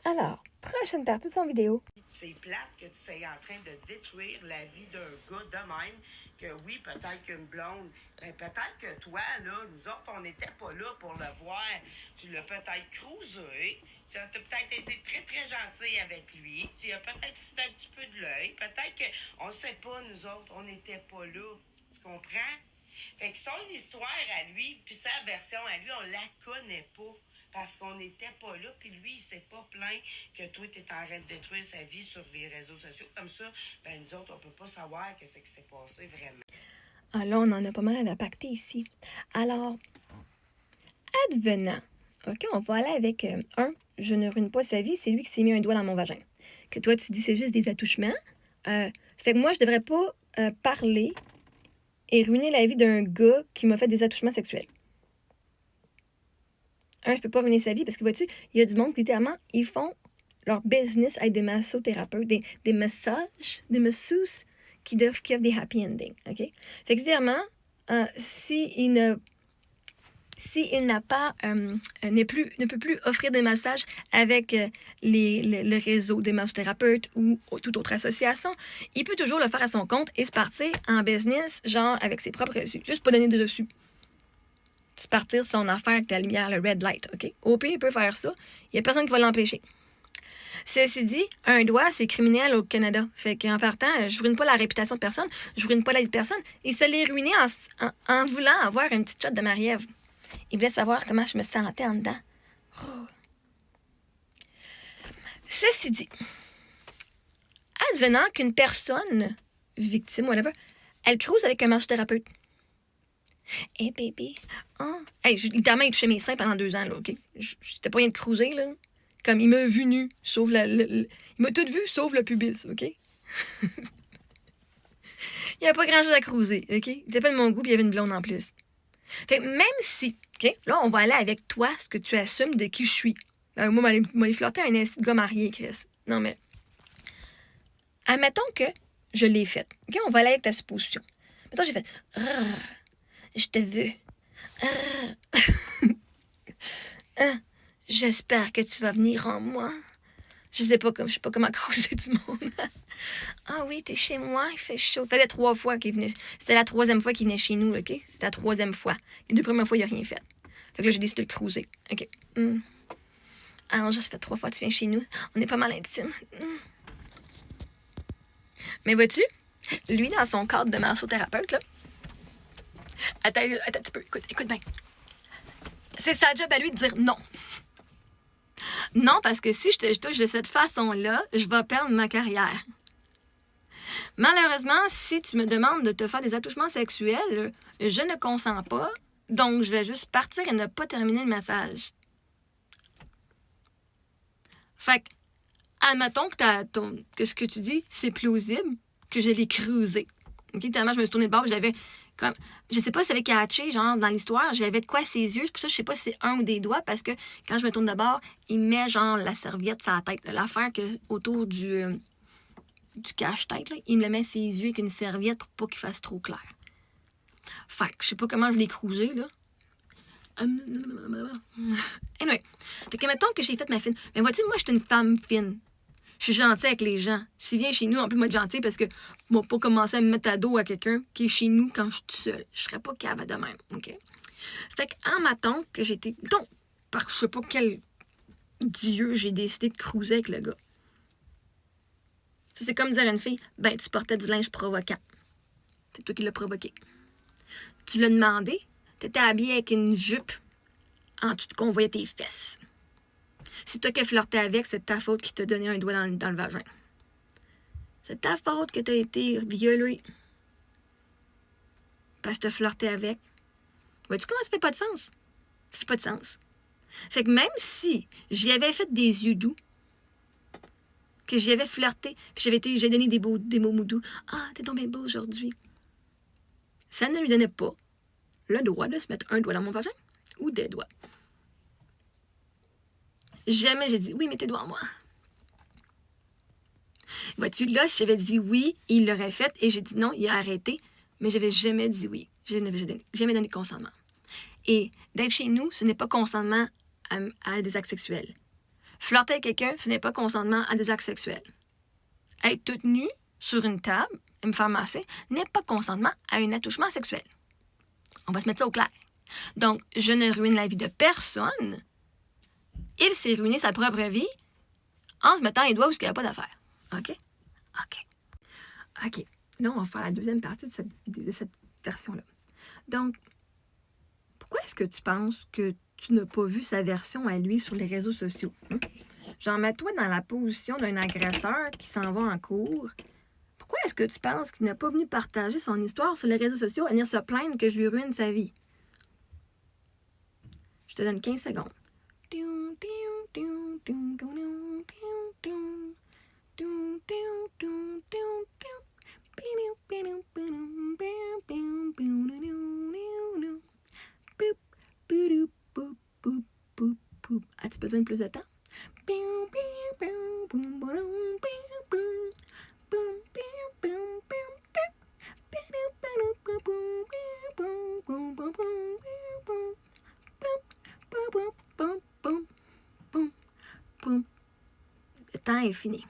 Alors, prochaine partie de son vidéo. C'est plate que tu sois en train de détruire la vie d'un gars de même, que oui, peut-être qu'une blonde, ben peut-être que toi, là, nous autres, on n'était pas là pour le voir. Tu l'as peut-être cruisé, tu as peut-être été très, très gentil avec lui, tu as peut-être fait un petit peu de l'œil, peut-être qu'on ne sait pas, nous autres, on n'était pas là. Tu comprends? Fait que son histoire à lui, puis sa version à lui, on la connaît pas. Parce qu'on n'était pas là, puis lui, il s'est pas plaint que toi, tu es en train de détruire sa vie sur les réseaux sociaux. Comme ça, ben nous autres, on peut pas savoir qu'est-ce qui s'est passé vraiment. Ah, là, on en a pas mal à impacter ici. Alors, advenant, OK, on va aller avec je ne ruine pas sa vie, c'est lui qui s'est mis un doigt dans mon vagin. Que toi, tu dis c'est juste des attouchements. Fait que moi, je devrais pas parler et ruiner la vie d'un gars qui m'a fait des attouchements sexuels. Je peux pas ruiner sa vie parce que, vois-tu, il y a du monde, littéralement, ils font leur business avec des massothérapeutes, des massages, des masseuses qui offrent des happy endings, OK? Fait que, littéralement, s'il ne peut plus offrir des massages avec le réseau des massothérapeutes ou toute autre association, il peut toujours le faire à son compte et se partir en business, genre avec ses propres reçus. Juste pas donner de reçus. Se partir son affaire avec ta lumière, le red light, OK? Au pire, il peut faire ça. Il n'y a personne qui va l'empêcher. Ceci dit, un doigt, c'est criminel au Canada. Fait qu'en partant, je ruine pas la réputation de personne, je ruine pas la vie de personne. Et ça l'est ruiné en voulant avoir une petite shot de Marie-Ève. Il voulait savoir comment je me sentais en dedans. Oh. Ceci dit, advenant qu'une personne, victime, whatever, elle crouse avec un massothérapeute. Hey baby, oh. Hey, littéralement, il touchait mes seins pendant 2 ans, là, OK? J'étais pas rien de cruiser, là. Comme il m'a vu nu, sauf il m'a tout vu, sauf le pubis, OK? Il n'y avait pas grand-chose à cruiser, OK? Il était pas de mon goût, puis il y avait une blonde en plus. Fait que même si, OK? Là, on va aller avec toi, ce que tu assumes de qui je suis. Moi, m'aller flotter un esti de gars marié, Chris. Non, mais... Admettons que je l'ai faite, OK? On va aller avec ta supposition. Mettons, j'ai fait... Je te veux. J'espère que tu vas venir en moi. Je sais pas comment cruiser du monde. Ah oui, t'es chez moi, il fait chaud. Ça fait 3 fois qu'il venait. C'était la 3e fois qu'il venait chez nous, OK? C'était la 3e fois. Les 2 premières fois, il a rien fait. Fait que là, j'ai décidé de cruiser. OK. Alors, ça fait 3 fois que tu viens chez nous. On est pas mal intimes. Mais vois-tu, lui, dans son cadre de massothérapeute, là, Attends un petit peu, écoute bien. C'est sa job à lui de dire non. Non, parce que si je te touche de cette façon-là, je vais perdre ma carrière. Malheureusement, si tu me demandes de te faire des attouchements sexuels, je ne consens pas, donc je vais juste partir et ne pas terminer le massage. Fait que, admettons que ce que tu dis, c'est plausible, que je l'ai creusé. Okay? Tellement je me suis tournée de bord, j'avais comme... Je sais pas si ça avait catché, genre, dans l'histoire, j'avais de quoi ses yeux. C'est pour ça que je sais pas si c'est un ou des doigts, parce que quand je me tourne de bord, il met, genre, la serviette sur la tête. L'affaire autour du cache-tête, là, il me le met ses yeux avec une serviette pour pas qu'il fasse trop clair. Fait que je sais pas comment je l'ai cruisé, là. Anyway, fait que mettons que j'ai fait ma fine. Mais vois-tu, moi, je suis une femme fine. Je suis gentille avec les gens. S'il vient chez nous, en plus, moi, être gentille parce que moi, pas commencer à me mettre à dos à quelqu'un qui est chez nous quand je suis toute seule. Je serais pas cave de même, OK? Fait qu'en m'attend que j'étais... Donc, par je sais pas quel dieu j'ai décidé de cruiser avec le gars. Ça, c'est comme dire à une fille, ben, tu portais du linge provoquant. C'est toi qui l'as provoqué. Tu l'as demandé, t'étais habillée avec une jupe en tout qu'on voyait tes fesses. C'est toi qui as flirté avec, c'est ta faute qui t'a donné un doigt dans le vagin. C'est ta faute que t'as été violée. Parce que t'as flirté avec. Vois-tu comment ça fait pas de sens? Ça fait pas de sens. Fait que même si j'y avais fait des yeux doux, que j'y avais flirté, puis j'ai donné des mots doux. Ah, t'es tombé beau aujourd'hui. Ça ne lui donnait pas le droit de se mettre un doigt dans mon vagin. Ou des doigts. Jamais j'ai dit oui, mets tes doigts en moi. Vois-tu, là, si j'avais dit oui, il l'aurait fait et j'ai dit non, il a arrêté, mais j'avais jamais dit oui. Je n'avais jamais donné consentement. Et d'être chez nous, ce n'est pas consentement à des actes sexuels. Flirter avec quelqu'un, ce n'est pas consentement à des actes sexuels. Être toute nue sur une table et me faire masser n'est pas consentement à un attouchement sexuel. On va se mettre ça au clair. Donc, je ne ruine la vie de personne. Il s'est ruiné sa propre vie en se mettant les doigts où il n'y a pas d'affaire. OK? OK. OK. Là, on va faire la deuxième partie de cette version-là. Donc, pourquoi est-ce que tu penses que tu n'as pas vu sa version à lui sur les réseaux sociaux? Genre, mets-toi dans la position d'un agresseur qui s'en va en cours. Pourquoi est-ce que tu penses qu'il n'a pas venu partager son histoire sur les réseaux sociaux à venir se plaindre que je lui ruine sa vie? Je te donne 15 secondes. As-tu besoin de plus de temps? Le temps est fini.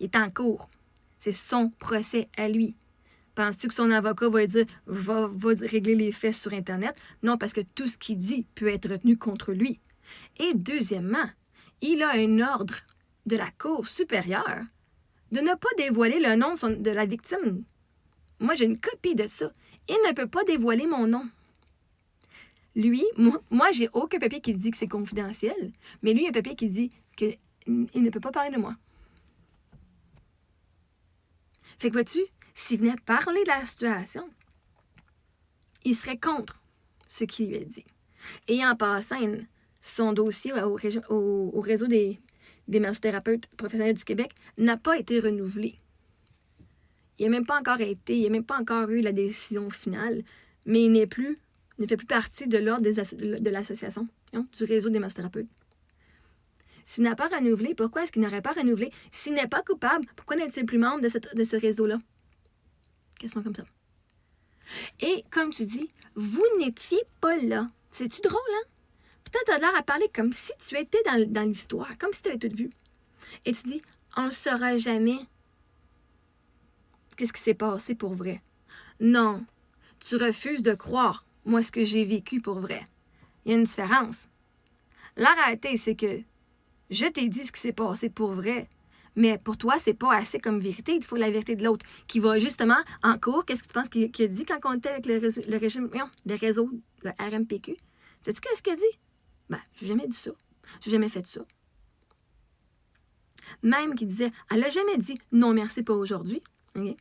Il est en cours. C'est son procès à lui. Penses-tu que son avocat va dire va régler les faits sur Internet? Non, parce que tout ce qu'il dit peut être retenu contre lui. Et deuxièmement, il a un ordre de la Cour supérieure de ne pas dévoiler le nom de la victime. Moi, j'ai une copie de ça. Il ne peut pas dévoiler mon nom. Lui, moi j'ai aucun papier qui dit que c'est confidentiel, mais lui, il y a un papier qui dit qu'il ne peut pas parler de moi. Fait que vois-tu, s'il venait parler de la situation, il serait contre ce qu'il lui a dit. Et en passant, son dossier au réseau des massothérapeutes professionnels du Québec n'a pas été renouvelé. Il n'a même pas encore eu la décision finale, mais il ne fait plus partie de l'ordre de l'association, du réseau des massothérapeutes. S'il n'a pas renouvelé, pourquoi est-ce qu'il n'aurait pas renouvelé? S'il n'est pas coupable, pourquoi n'est-il plus membre de ce réseau-là? Question comme ça. Et comme tu dis, vous n'étiez pas là. C'est-tu drôle, hein? Peut-être tu as l'air à parler comme si tu étais dans l'histoire, comme si tu avais tout vu. Et tu dis, on ne saura jamais qu'est-ce qui s'est passé pour vrai. Non, tu refuses de croire, moi, ce que j'ai vécu pour vrai. Il y a une différence. La réalité, c'est que je t'ai dit ce qui s'est passé pour vrai, mais pour toi, c'est pas assez comme vérité. Il te faut la vérité de l'autre qui va justement en cours. Qu'est-ce que tu penses qu'il a dit quand on était avec le réseau, le RMPQ? Sais-tu qu'est-ce qu'il a dit? Ben, j'ai jamais dit ça. J'ai jamais fait ça. Même qu'il disait, elle a jamais dit non merci pas aujourd'hui. Okay?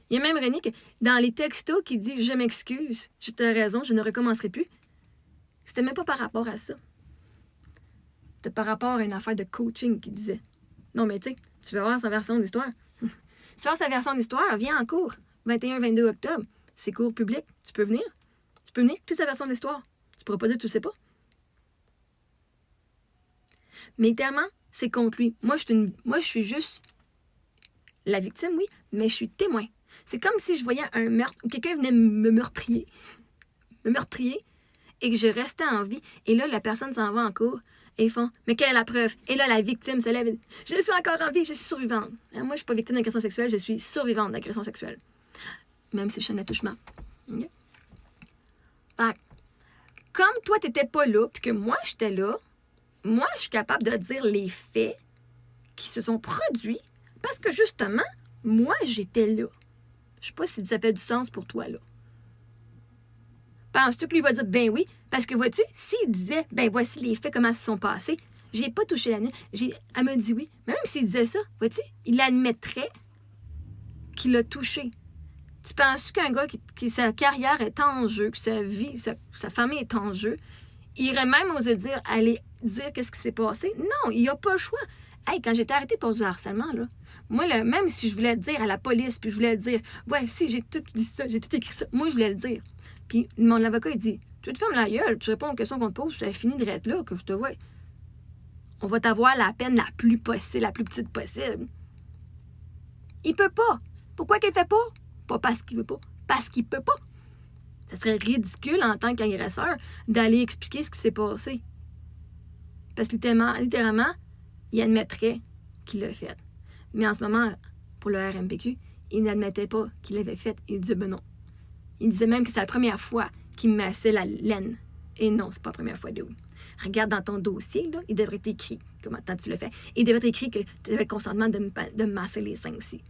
Il y a même René que dans les textos qui dit je m'excuse, j'ai raison, je ne recommencerai plus. C'était même pas par rapport à ça. C'était par rapport à une affaire de coaching qui disait non, mais tu sais, tu veux voir sa version d'histoire. Tu veux voir sa version d'histoire, viens en cours. 21-22 octobre. C'est cours public. Tu peux venir. Tu peux venir écouter sa version d'histoire. Tu pourras pas dire que tu sais pas. Mais clairement, c'est contre lui. Moi, je suis juste la victime, oui, mais je suis témoin. C'est comme si je voyais un meurtre, ou quelqu'un venait me meurtrier, et que je restais en vie. Et là, la personne s'en va en cours, et ils font, mais quelle est la preuve? Et là, la victime se lève et dit, je suis encore en vie, je suis survivante. Alors, moi, je suis pas victime d'agression sexuelle, je suis survivante d'agression sexuelle. Même si je suis un attouchement. Okay? Fait, comme toi, t'étais pas là, puis que moi, j'étais là, moi, je suis capable de dire les faits qui se sont produits, parce que justement, moi, j'étais là. Je sais pas si ça fait du sens pour toi, là. Penses-tu que lui va dire, ben oui, parce que vois-tu, s'il disait, ben voici les faits, comment ils se sont passés, j'ai pas touché la nuit, elle me dit oui. Mais même s'il disait ça, vois-tu, il admettrait qu'il a touché. Tu penses qu'un gars qui sa carrière est en jeu, que sa vie, sa famille est en jeu, il irait même oser aller dire qu'est-ce qui s'est passé? Non, il a pas le choix. Hey, quand j'étais arrêtée pour du harcèlement, là, moi, là, même si je voulais le dire à la police, puis je voulais le dire, ouais, si, j'ai tout dit ça, j'ai tout écrit ça, moi, je voulais le dire. Puis mon avocat, il dit, tu te fermes la gueule, tu réponds aux questions qu'on te pose, ça fini de être là, que je te vois. On va t'avoir la peine la plus possible, la plus petite possible. Il peut pas. Pourquoi qu'il fait pas? Pas parce qu'il veut pas, parce qu'il peut pas. Ça serait ridicule en tant qu'agresseur d'aller expliquer ce qui s'est passé. Parce que littéralement, il admettrait qu'il l'a fait. Mais en ce moment, pour le RMPQ, il n'admettait pas qu'il l'avait fait. Il disait, ben non. Il disait même que c'est la première fois qu'il massait la laine. Et non, c'est pas la première fois, dude. Regarde dans ton dossier, là, il devrait être écrit comment tu le fais. Il devrait être écrit que tu avais le consentement de me masser les seins aussi.